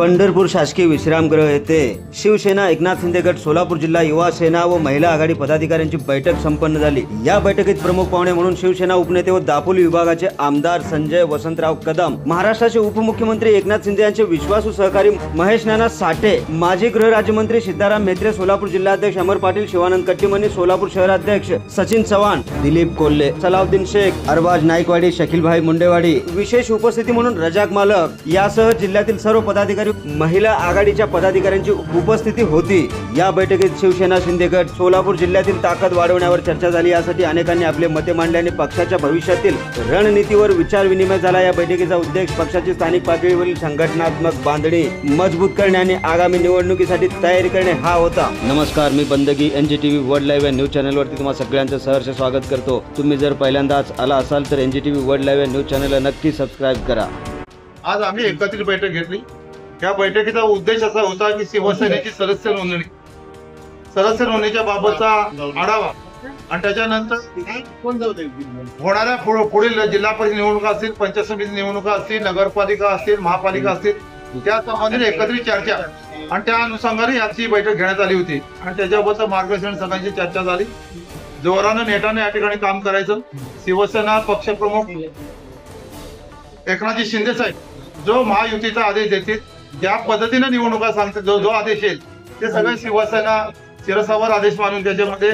पंढरपूर शासकीय विश्रामगृह येथे शिवसेना एकनाथ शिंदे गट सोलापूर जिल्हा युवा सेना व महिला आघाडी पदाधिकाऱ्यांची बैठक संपन्न झाली। या बैठकीत प्रमुख पाहुणे म्हणून शिवसेना उपनेते व दापोली विभागाचे आमदार संजय वसंतराव कदम, महाराष्ट्राचे उपमुख्यमंत्री एकनाथ शिंदे यांचे विश्वासू सहकारी महेश नाना साठे, माजी गृह राज्यमंत्री सिद्धाराम म्हेत्रे, सोलापूर जिल्हाध्यक्ष अमर पाटील, शिवानंद कट्टीमनी, सोलापूर शहराध्यक्ष सचिन चव्हाण, दिलीप कोल्हे, सलाउद्दीन शेख, अरबाज नाईकवाडी, शकीलभाई मुंडेवाडी, विशेष उपस्थिती म्हणून रजाक मालक यासह जिल्ह्यातील सर्व पदाधिकारी, महिला आघाडीच्या पदाधिकाऱ्यांची उपस्थिती होती। या बैठकीत शिवसेना शिंदे गट सोलापूर जिल्ह्यातील ताकद वाढवण्यावर चर्चा झाली। यासाठी अनेकांनी आपले मते मांडले आणि पक्षाच्या भविष्यातील रणनीतीवर विचार विनिमय झाला। या बैठकीचा उद्देश पक्षाची स्थानिक पातळीवरील संघटनात्मक बांधणी मजबूत करणे आणि आगामी निवडणुकीसाठी तयारी करणे हा होता। नमस्कार, मी बंदगी NGTV वर्ल्ड लाईव्ह या न्यूज चॅनलवरती तुम्हा सगळ्यांचं सहर्ष स्वागत करतो। तुम्ही जर पहिल्यांदाच आला असाल तर NGTV वर्ल्ड लाईव्ह या न्यूज चॅनलला नक्की सबस्क्राइब करा। आज आम्ही एकत्रित बैठक घेतली। या बैठकीचा उद्देश असा होता की शिवसेनेची सदस्य नोंदणीच्या बाबतचा आढावा आणि त्याच्यानंतर होणाऱ्या पुढील जिल्हा परिषद निवडणुका असतील, पंचायत समिती निवडणुका असतील, नगरपालिका असतील, महापालिका असतील, त्या संबंधित एकत्रित चर्चा आणि त्या अनुषंगाने याची बैठक घेण्यात आली होती आणि त्याच्याबद्दल मार्गदर्शन सगळ्यांची चर्चा झाली। जोरानं नेटाने या ठिकाणी काम करायचं। शिवसेना पक्षप्रमुख एकनाथजी शिंदे साहेब जो महायुतीचा आदेश देतील, ज्या पद्धतीने निवडणुका सांगतात, जो आदेश येईल ते सगळे शिवसेना शिरसावर आदेश मानून त्याच्यामध्ये